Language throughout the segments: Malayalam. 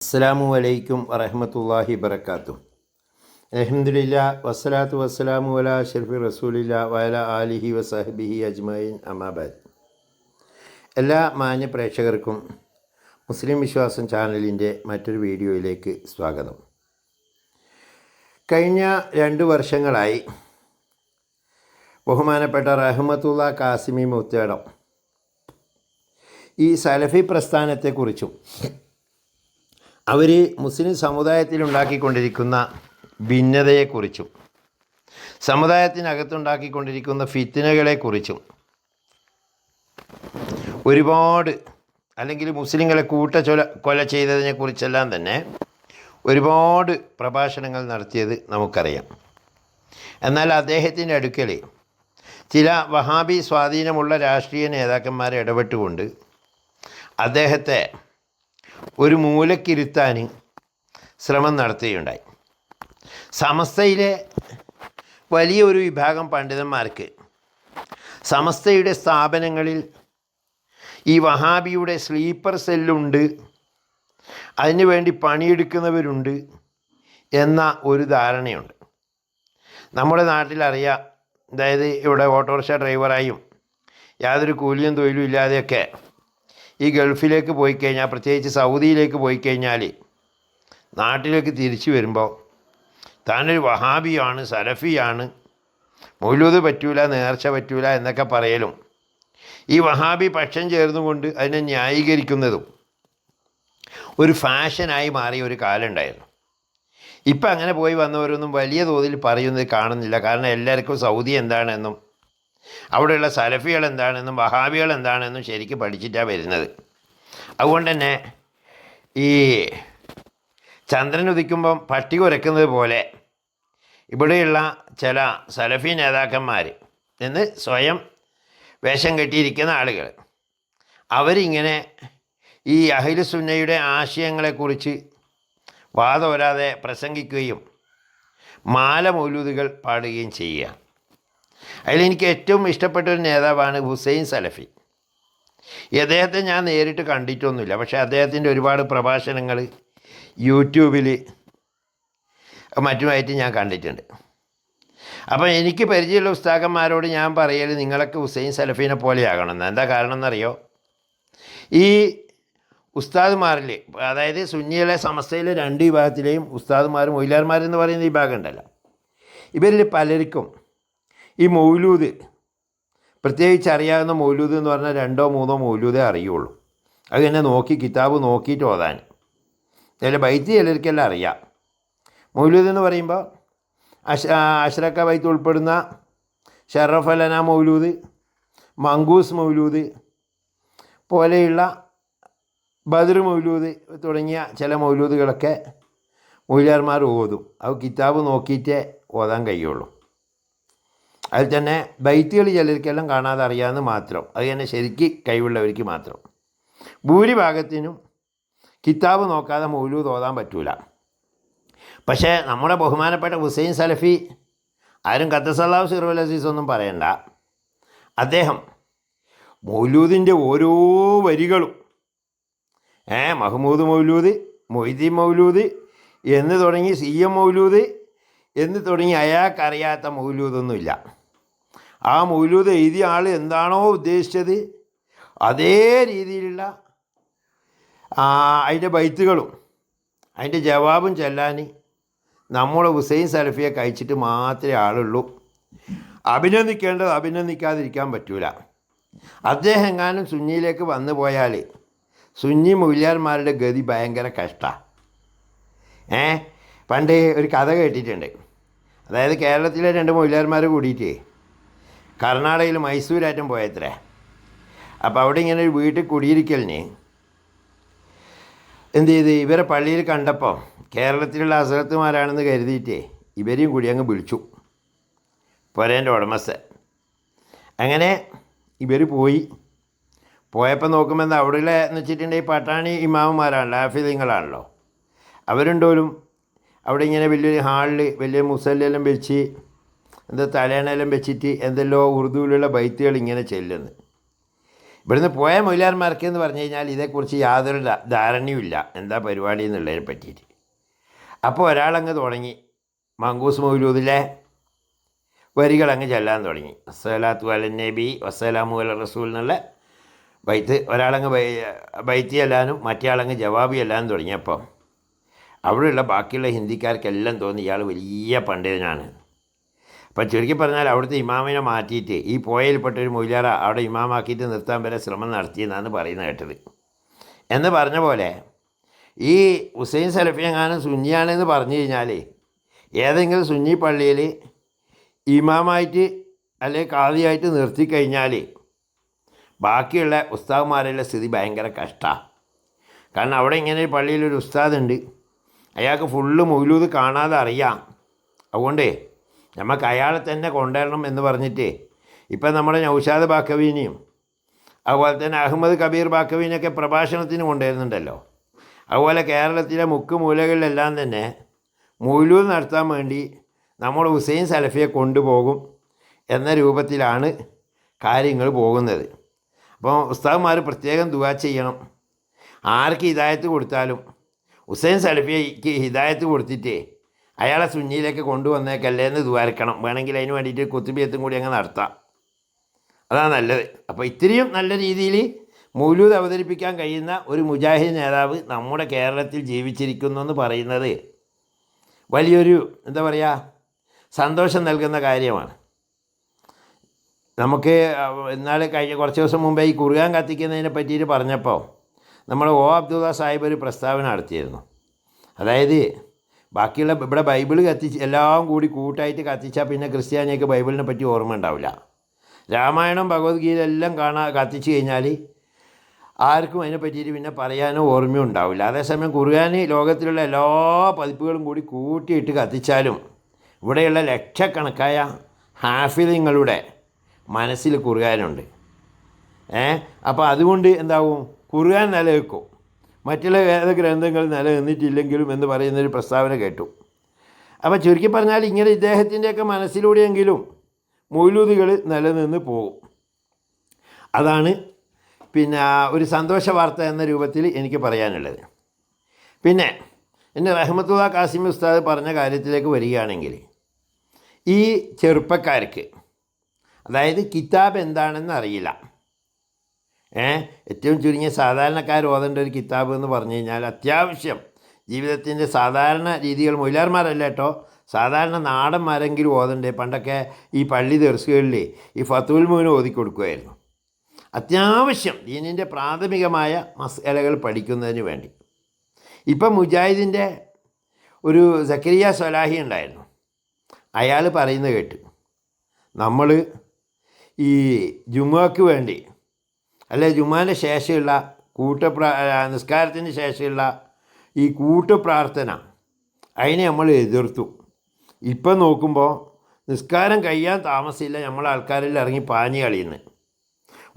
അസ്സലാമു അലൈക്കും വറഹ്മത്തുള്ളാഹി വബറകാതുഹു. അൽഹംദുലില്ലാ വസ്സലാത്തു വസ്സലാമു അലാ അഷ്റഫി റസൂലില്ലാ വഅലാ ആലിഹി വസഹ്ബിഹി അജ്മഈൻ അമ്മാ ബഅദ്. എല്ലാ മാന്യ പ്രേക്ഷകർക്കും മുസ്ലിം വിശ്വാസം ചാനലിൻ്റെ മറ്റൊരു വീഡിയോയിലേക്ക് സ്വാഗതം. കഴിഞ്ഞ 2 വർഷങ്ങളായി ബഹുമാനപ്പെട്ട റഹ്മത്തുള്ള കാസിമി മുത്തേടം ഈ സലഫി പ്രസ്ഥാനത്തെക്കുറിച്ചും അവർ മുസ്ലിം സമുദായത്തിലുണ്ടാക്കിക്കൊണ്ടിരിക്കുന്ന ഭിന്നതയെക്കുറിച്ചും സമുദായത്തിനകത്തുണ്ടാക്കിക്കൊണ്ടിരിക്കുന്ന ഫിത്നകളെക്കുറിച്ചും ഒരുപാട്, അല്ലെങ്കിൽ മുസ്ലിങ്ങളെ കൊല ചെയ്തതിനെക്കുറിച്ചെല്ലാം തന്നെ ഒരുപാട് പ്രഭാഷണങ്ങൾ നടത്തിയത് നമുക്കറിയാം. എന്നാൽ അദ്ദേഹത്തിൻ്റെ അടുക്കൽ ചില വഹാബി സ്വാധീനമുള്ള രാഷ്ട്രീയ നേതാക്കന്മാരെ ഇടപെട്ടുകൊണ്ട് അദ്ദേഹത്തെ ഒരു മൂലക്കിരുത്താൻ ശ്രമം നടത്തുകയുണ്ടായി. സമസ്തയിലെ വലിയൊരു വിഭാഗം പണ്ഡിതന്മാർക്ക് സമസ്തയുടെ സ്ഥാപനങ്ങളിൽ ഈ വഹാബിയുടെ സ്ലീപ്പർ സെല്ലുണ്ട്, അതിനുവേണ്ടി പണിയെടുക്കുന്നവരുണ്ട് എന്ന ഒരു ധാരണയുണ്ട്. നമ്മുടെ നാട്ടിലറിയാം, അതായത് ഇവിടെ ഓട്ടോറിക്ഷ ഡ്രൈവറായും യാതൊരു കൂലിയും തൊഴിലും ഇല്ലാതെയൊക്കെ ഈ ഗൾഫിലേക്ക് പോയി കഴിഞ്ഞാൽ, പ്രത്യേകിച്ച് സൗദിയിലേക്ക് പോയി കഴിഞ്ഞാൽ നാട്ടിലേക്ക് തിരിച്ചു വരുമ്പോൾ താനൊരു വഹാബിയാണ്, സലഫിയാണ്, മൗലൂദ് പറ്റൂല, നേർച്ച പറ്റൂല എന്നൊക്കെ പറയലും ഈ വഹാബി പക്ഷം ചേർന്നുകൊണ്ട് അതിനെ ന്യായീകരിക്കുന്നതും ഒരു ഫാഷനായി മാറിയ ഒരു കാലം ഉണ്ടായിരുന്നു. ഇപ്പം അങ്ങനെ പോയി വന്നവരൊന്നും വലിയ തോതിൽ പറയുന്നത് കാണുന്നില്ല. കാരണം എല്ലാവർക്കും സൗദി എന്താണെന്നും അവിടെയുള്ള സലഫികൾ എന്താണെന്നും വഹാബികൾ എന്താണെന്നും ശരിക്കും പഠിച്ചിട്ടാണ് വരുന്നത്. അതുകൊണ്ട് തന്നെ ഈ ചന്ദ്രൻ ഉദിക്കുമ്പം പട്ടി കുരക്കുന്നത് പോലെ ഇവിടെയുള്ള ചില സലഫി നേതാക്കന്മാർ എന്ന് സ്വയം വേഷം കെട്ടിയിരിക്കുന്ന ആളുകൾ, അവരിങ്ങനെ ഈ അഹ്ലു സുന്നയുടെ ആശയങ്ങളെക്കുറിച്ച് വാദോരാതെ പ്രസംഗിക്കുകയും മാല മൗലൂദുകൾ പാടുകയും ചെയ്യുക. അതിലെനിക്ക് ഏറ്റവും ഇഷ്ടപ്പെട്ട ഒരു നേതാവാണ് ഹുസൈൻ സലഫി. അദ്ദേഹത്തെ ഞാൻ നേരിട്ട് കണ്ടിട്ടൊന്നുമില്ല, പക്ഷേ അദ്ദേഹത്തിൻ്റെ ഒരുപാട് പ്രഭാഷണങ്ങൾ യൂട്യൂബിൽ മറ്റുമായിട്ട് ഞാൻ കണ്ടിട്ടുണ്ട്. അപ്പം എനിക്ക് പരിചയമുള്ള ഉസ്താദന്മാരോട് ഞാൻ പറയൽ, നിങ്ങളൊക്കെ ഹുസൈൻ സലഫീനെ പോലെയാകണമെന്ന്. എന്താ കാരണം എന്നറിയോ? ഈ ഉസ്താദുമാരിൽ, അതായത് സുന്നിയിലെ സമസ്തയിലെ 2 വിഭാഗത്തിലെയും ഉസ്താദുമാരും മൊയ്ലാർമാരെന്ന് പറയുന്ന വിഭാഗം ഉണ്ടല്ലോ, ഇവരിൽ പലർക്കും ഈ മൗലൂദ്, പ്രത്യേകിച്ച് അറിയാവുന്ന മൗലൂദ് എന്ന് പറഞ്ഞാൽ 2 or 3 മൗലൂദേ അറിയുള്ളൂ. അത് തന്നെ കിതാബ് നോക്കിയിട്ട് ഓതാൻ. ചില ബൈത്ത് ചിലർക്കെല്ലാം അറിയാം. മൗലൂദ് എന്ന് പറയുമ്പോൾ അഷ്റക്ക ബൈത്ത് ഉൾപ്പെടുന്ന ഷറഫലന മൗലൂദ്, മങ്കൂസ് മൗലൂദ് പോലെയുള്ള ബദർ മൗലൂദ് തുടങ്ങിയ ചില മൗലൂദുകളൊക്കെ മൗലിയാർമാർ ഓതും. അത് കിതാബ് നോക്കിയിട്ടേ ഓതാൻ കഴിയുള്ളൂ. അതിൽ തന്നെ ബൈത്തുകൾ ചിലർക്കെല്ലാം കാണാതെ അറിയാമെന്ന് മാത്രം. അത് തന്നെ ശരിക്ക് കഴിവുള്ളവർക്ക് മാത്രം. ഭൂരിഭാഗത്തിനും കിതാബ് നോക്കാതെ മൗലൂദ് ഓതാൻ പറ്റൂല. പക്ഷേ നമ്മുടെ ബഹുമാനപ്പെട്ട ഹുസൈൻ സലഫി, ആരും ഖദ്ദസല്ലാഹു സിറുൽ അസീസ് ഒന്നും പറയണ്ട, അദ്ദേഹം മൗലൂദിൻ്റെ ഓരോ വരികളും മഹ്മൂദ് മൗലൂദ്, മൊയ്തീൻ മൗലൂദ് എന്ന് തുടങ്ങി CM മൗലൂദ് എന്ന് തുടങ്ങി അയാൾക്കറിയാത്ത മൗലൂദൊന്നുമില്ല. ആ മൗലൂദ് എഴുതിയ ആൾ എന്താണോ ഉദ്ദേശിച്ചത് അതേ രീതിയിലുള്ള അതിൻ്റെ ബൈത്തുകളും അതിൻ്റെ ജവാബും ചെല്ലാൻ നമ്മുടെ ഹുസൈൻ സലഫിയെ കഴിച്ചിട്ട് മാത്രമേ ആളുള്ളൂ. അഭിനന്ദിക്കേണ്ടത് അഭിനന്ദിക്കാതിരിക്കാൻ പറ്റൂല. അദ്ദേഹം എങ്ങാനും സുന്നിയിലേക്ക് വന്നു പോയാൽ സുന്നി മൗലിയാർമാരുടെ ഗതി ഭയങ്കര കഷ്ടമാണ്. പണ്ട് ഒരു കഥ കേട്ടിട്ടുണ്ട്. അതായത് കേരളത്തിലെ 2 മൗലിയാർമാർ കൂടിയിട്ട് കർണാടകയിൽ മൈസൂരാറ്റം പോയത്രേ. അപ്പോൾ അവിടെ ഇങ്ങനെ ഒരു വീട്ടിൽ കുടിയിരിക്കലിന് എന്ത് ചെയ്ത്, ഇവരെ പള്ളിയിൽ കണ്ടപ്പോൾ കേരളത്തിലുള്ള ഹസ്രത്തുമാരാണെന്ന് കരുതിയിട്ട് ഇവരെയും കൂടി അങ്ങ് വിളിച്ചു, പൊരേൻ്റെ ഉടമസ്ഥൻ. അങ്ങനെ ഇവർ പോയപ്പോൾ നോക്കുമ്പോൾ എന്താ അവിടെയുള്ള എന്ന് വെച്ചിട്ടുണ്ടെങ്കിൽ പട്ടാണി ഇമാമുമാരാണല്ലോ, ഹാഫിദീങ്ങളാണല്ലോ. അവരുണ്ടോലും അവിടെ ഇങ്ങനെ വലിയൊരു ഹാളിൽ വലിയ മുസല്ലെല്ലാം വെച്ച് എന്താ തലേണെല്ലാം വെച്ചിട്ട് എന്തെല്ലോ ഉറുദുവിലുള്ള ബൈത്തുകൾ ഇങ്ങനെ ചെല്ലുന്നു. ഇവിടുന്ന് പോയ മൊയിലാർമാർക്ക് എന്ന് പറഞ്ഞു കഴിഞ്ഞാൽ ഇതേക്കുറിച്ച് യാതൊരു ധാരണയുമില്ല എന്താ പരിപാടി എന്നുള്ളതിനെ പറ്റിയിട്ട്. അപ്പോൾ ഒരാളങ്ങ് തുടങ്ങി മങ്കൂസ് മൗലൂദിലെ വരികളങ്ങ് ചെല്ലാൻ തുടങ്ങി. അസ്സലാത്തു അലൻ നബി വസ്സലാമു അല റസൂൽ എന്നുള്ള ബൈത്ത് ഒരാളങ്ങ് ബൈത്തി ചെല്ലാനും മറ്റേ ആളങ്ങ് ജവാബി ചെല്ലാനും തുടങ്ങിയപ്പം അവിടെയുള്ള ബാക്കിയുള്ള ഹിന്ദിക്കാർക്കെല്ലാം തോന്നി ഇയാൾ വലിയ പണ്ഡിതനാണ്. അപ്പം ചുരുക്കി പറഞ്ഞാൽ അവിടുത്തെ ഇമാമിനെ മാറ്റിയിട്ട് ഈ പോയയിൽപ്പെട്ടൊരു മൊയിലാറ അവിടെ ഇമാമാക്കിയിട്ട് നിർത്താൻ വരെ ശ്രമം നടത്തിയെന്നാണ് പറയുന്നത് കേട്ടത്. എന്ന് പറഞ്ഞ പോലെ ഈ ഹുസൈൻ സലഫി എങ്ങാനും സുന്നിയാണെന്ന് പറഞ്ഞു കഴിഞ്ഞാൽ ഏതെങ്കിലും സുന്നി പള്ളിയിൽ ഇമാമായിട്ട് അല്ലെങ്കിൽ ഖാദിയായിട്ട് നിർത്തിക്കഴിഞ്ഞാൽ ബാക്കിയുള്ള ഉസ്താദ്മാരുടെ സ്ഥിതി ഭയങ്കര കഷ്ടമാണ്. കാരണം അവിടെ ഇങ്ങനെ ഒരു പള്ളിയിലൊരു ഉസ്താദുണ്ട്, അയാൾക്ക് ഫുള്ള് മൗലൂദ് കാണാതെ അറിയാം. അതുകൊണ്ട് നമുക്ക് അയാളെ തന്നെ കൊണ്ടുവരണം എന്ന് പറഞ്ഞിട്ട് ഇപ്പം നമ്മുടെ നൗഷാദ് ബാക്കവീനെയും അതുപോലെ തന്നെ അഹമ്മദ് കബീർ ബാക്കവീനെയൊക്കെ പ്രഭാഷണത്തിന് കൊണ്ടുവരുന്നുണ്ടല്ലോ. അതുപോലെ കേരളത്തിലെ മുക്ക് മൂലകളിലെല്ലാം തന്നെ മൗലൂദ് നടത്താൻ വേണ്ടി നമ്മൾ ഹുസൈൻ സലഫിയെ കൊണ്ടുപോകും എന്ന രൂപത്തിലാണ് കാര്യങ്ങൾ പോകുന്നത്. അപ്പോൾ ഉസ്താദ്മാർ പ്രത്യേകം ദുആ ചെയ്യണം. ആർക്ക് ഹിദായത്ത് കൊടുത്താലും ഹുസൈൻ സലഫിക്ക് ഹിദായത്ത് കൊടുത്തിട്ട് അയാളെ സുന്നിയിലേക്ക് കൊണ്ടുവന്നേക്കല്ലേ എന്ന് ദ്വാരക്കണം. വേണമെങ്കിൽ അതിന് വേണ്ടിയിട്ട് കുത്തുബിയത്തും കൂടി അങ്ങ് നടത്താം, അതാണ് നല്ലത്. അപ്പോൾ ഇത്രയും നല്ല രീതിയിൽ മൗലൂദ് അവതരിപ്പിക്കാൻ കഴിയുന്ന ഒരു മുജാഹിദ് നേതാവ് നമ്മുടെ കേരളത്തിൽ ജീവിച്ചിരിക്കുന്നു എന്ന് പറയുന്നത് വലിയൊരു എന്താ പറയുക സന്തോഷം നൽകുന്ന കാര്യമാണ്. നമുക്ക് ഇന്നാൾ കഴിഞ്ഞ കുറച്ച് ദിവസം മുമ്പേ ഈ ഖുർആൻ കത്തിക്കുന്നതിനെ പറ്റിയിട്ട് പറഞ്ഞപ്പോൾ നമ്മൾ അബ്ദുള്ള സാഹിബ് ഒരു പ്രസ്താവന നടത്തിയിരുന്നു. അതായത് ബാക്കിയുള്ള ഇവിടെ ബൈബിൾ കത്തിച്ച് എല്ലാം കൂടി കൂട്ടായിട്ട് കത്തിച്ചാൽ പിന്നെ ക്രിസ്ത്യാനിക്ക് ബൈബിളിനെ പറ്റി ഓർമ്മ ഉണ്ടാവില്ല. രാമായണം ഭഗവത്ഗീത എല്ലാം കത്തിച്ച് കഴിഞ്ഞാൽ ആർക്കും അതിനെ പറ്റിയിട്ട് പിന്നെ പറയാനോ ഓർമ്മയോ ഉണ്ടാവില്ല. അതേസമയം ഖുർആൻ ലോകത്തിലുള്ള എല്ലാ പതിപ്പുകളും കൂടി കൂട്ടിയിട്ട് കത്തിച്ചാലും ഇവിടെയുള്ള ലക്ഷക്കണക്കായ ഹാഫിലിങ്ങളുടെ മനസ്സിൽ ഖുർആനുണ്ട്. അപ്പോൾ അതുകൊണ്ട് എന്താവും ഖുർആൻ നിലനിൽക്കും, മറ്റുള്ള വേദഗ്രന്ഥങ്ങൾ നിലനിന്നിട്ടില്ലെങ്കിലും എന്ന് പറയുന്നൊരു പ്രസ്താവന കേട്ടു. അപ്പോൾ ചുരുക്കി പറഞ്ഞാൽ ഇങ്ങനെ ഇദ്ദേഹത്തിൻ്റെയൊക്കെ മനസ്സിലൂടെയെങ്കിലും മൗലൂദുകൾ നിലനിന്ന് പോകും. അതാണ് പിന്നെ ഒരു സന്തോഷ വാർത്ത എന്ന രൂപത്തിൽ എനിക്ക് പറയാനുള്ളത്. പിന്നെ എന്നെ റഹ്മത്തുള്ള കാസിം ഉസ്താദ് പറഞ്ഞ കാര്യത്തിലേക്ക് വരികയാണെങ്കിൽ ഈ ചെറുപ്പക്കാർക്ക് അതായത് കിതാബ് എന്താണെന്ന് അറിയില്ല. ഏറ്റവും ചുരുങ്ങിയ സാധാരണക്കാർ ഓതേണ്ട ഒരു കിതാബ് എന്ന് പറഞ്ഞു കഴിഞ്ഞാൽ അത്യാവശ്യം ജീവിതത്തിൻ്റെ സാധാരണ രീതികൾ മൊയിലാർമാരല്ല കേട്ടോ, സാധാരണ നാടന്മാരെങ്കിലും ഓതണ്ടേ. പണ്ടൊക്കെ ഈ പള്ളി ദർസുകളിൽ ഈ ഫത്തുൽ മുഅ്മിൻ ഓതിക്കൊടുക്കുമായിരുന്നു, അത്യാവശ്യം ദീനിൻ്റെ പ്രാഥമികമായ മസ്അലകൾ പഠിക്കുന്നതിന് വേണ്ടി. ഇപ്പം മുജാഹിദിൻ്റെ ഒരു സക്കരിയ സ്വലാഹി ഉണ്ടായിരുന്നു, അയാൾ പറയുന്നത് കേട്ട് നമ്മൾ ഈ ജുമുഅക്ക് വേണ്ടി അല്ലെ ജുമാൻ്റെ ശേഷമുള്ള നിസ്കാരത്തിന് ശേഷമുള്ള ഈ കൂട്ടുപ്രാർത്ഥന അതിനെ നമ്മൾ എതിർത്തു. ഇപ്പം നോക്കുമ്പോൾ നിസ്കാരം കഴിയാൻ താമസമില്ല നമ്മൾ ആൾക്കാരിൽ ഇറങ്ങി പാഞ്ഞ് കളിയുന്നത്.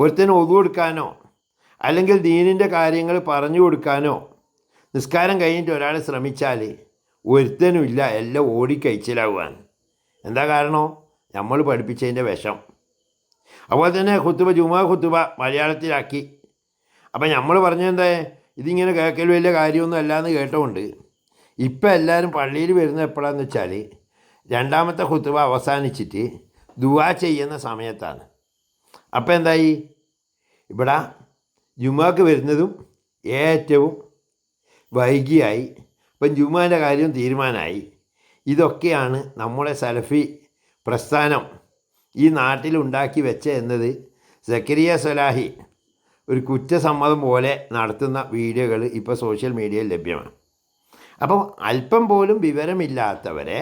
ഒരുത്തന് ഒതു കൊടുക്കാനോ അല്ലെങ്കിൽ ദീനിൻ്റെ കാര്യങ്ങൾ പറഞ്ഞു കൊടുക്കാനോ നിസ്കാരം കഴിഞ്ഞിട്ട് ഒരാൾ ശ്രമിച്ചാൽ ഒരുത്തനും ഇല്ല, എല്ലാം ഓടിക്കഴിച്ചിലാവാൻ. എന്താ കാരണം? നമ്മൾ പഠിപ്പിച്ചതിൻ്റെ വിഷം. അതുപോലെ തന്നെ ജുമാ ഖുത്തുബ മലയാളത്തിലാക്കി. അപ്പം നമ്മൾ പറഞ്ഞെന്താ ഇതിങ്ങനെ കേൾക്കൽ വലിയ കാര്യമൊന്നും അല്ലാന്ന് കേട്ടോണ്ട് ഇപ്പം എല്ലാവരും പള്ളിയിൽ വരുന്നത് എപ്പോഴാന്ന് വെച്ചാൽ രണ്ടാമത്തെ ഖുത്തുബ അവസാനിച്ചിട്ട് ദുആ ചെയ്യുന്ന സമയത്താണ്. അപ്പം എന്തായി, ഇവിടെ ജുമാക്ക് വരുന്നതും ഏറ്റവും വൈകിയായി. ഇപ്പം ജുമാൻ്റെ കാര്യം തീരുമാനമായി. ഇതൊക്കെയാണ് നമ്മുടെ സലഫി പ്രസ്ഥാനം ഈ നാട്ടിലുണ്ടാക്കി വെച്ച എന്നത് സക്കരിയ സ്വലാഹി ഒരു കുറ്റസമ്മതം പോലെ നടത്തുന്ന വീഡിയോകൾ ഇപ്പോൾ സോഷ്യൽ മീഡിയയിൽ ലഭ്യമാണ്. അപ്പം അല്പം പോലും വിവരമില്ലാത്തവരെ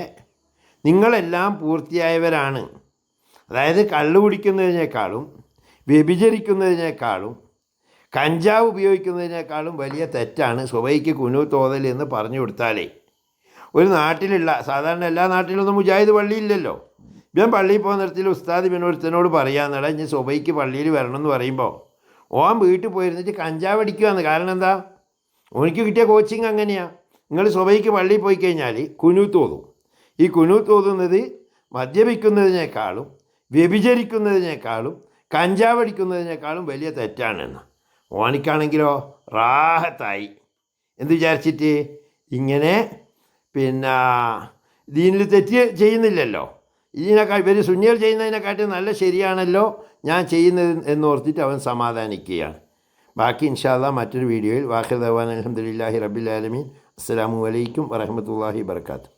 നിങ്ങളെല്ലാം പൂർത്തിയായവരാണ്, അതായത് കള്ളു കുടിക്കുന്നതിനേക്കാളും വ്യഭിചരിക്കുന്നതിനേക്കാളും കഞ്ചാവ് ഉപയോഗിക്കുന്നതിനേക്കാളും വലിയ തെറ്റാണ് സുബഹിക്ക് കുനൂത്ത് ഓതൽ എന്ന് പറഞ്ഞു കൊടുത്താലേ ഒരു നാട്ടിലുള്ള, സാധാരണ എല്ലാ നാട്ടിലൊന്നും മുജാഹിദ് പള്ളിയില്ലല്ലോ. ഇവൻ പള്ളിയിൽ പോകുന്ന നേരത്തിൽ ഉസ്താദ് ഇവനൊരുത്തനോട് പറയാമെന്നല്ല ഇനി സുബഹിക്ക് പള്ളിയിൽ വരണം എന്ന് പറയുമ്പോൾ ഓൻ വീട്ടിൽ പോയിരുന്നിട്ട് കഞ്ചാവ് അടിക്കുകയാണ്. കാരണം എന്താ? ഓനിക്ക് കിട്ടിയ കോച്ചിങ് അങ്ങനെയാണ്. നിങ്ങൾ സുബഹിക്ക് പള്ളിയിൽ പോയി കഴിഞ്ഞാൽ കുനൂത്ത് ഓതും. ഈ കുനൂത്ത് ഓതുന്നത് മദ്യപിക്കുന്നതിനേക്കാളും വ്യഭിചരിക്കുന്നതിനേക്കാളും കഞ്ചാവ് അടിക്കുന്നതിനേക്കാളും വലിയ തെറ്റാണെന്ന്. ഓനിക്കാണെങ്കിലോ റാഹത്തായി. എന്ത് വിചാരിച്ചിട്ട് ഇങ്ങനെ പിന്നെ ദീനിൽ തെറ്റ് ചെയ്യുന്നില്ലല്ലോ, ഇതിനേക്കാൾ ഇവർ സുന്നികൾ ചെയ്യുന്നതിനെക്കാട്ടി നല്ല ശരിയാണല്ലോ ഞാൻ ചെയ്യുന്നത് എന്നോർത്തിട്ട് അവൻ സമാധാനിക്കുകയാണ്. ബാക്കി ഇൻഷാ അല്ലാഹ് മറ്റൊരു വീഡിയോയിൽ. വാഖിർ ദഅ്വാനാ അൽഹംദുലില്ലാഹി റബ്ബിൽ ആലമീൻ. അസ്സലാമു അലൈക്കും വറഹ്മത്തുള്ളാഹി വബറകാതുഹു.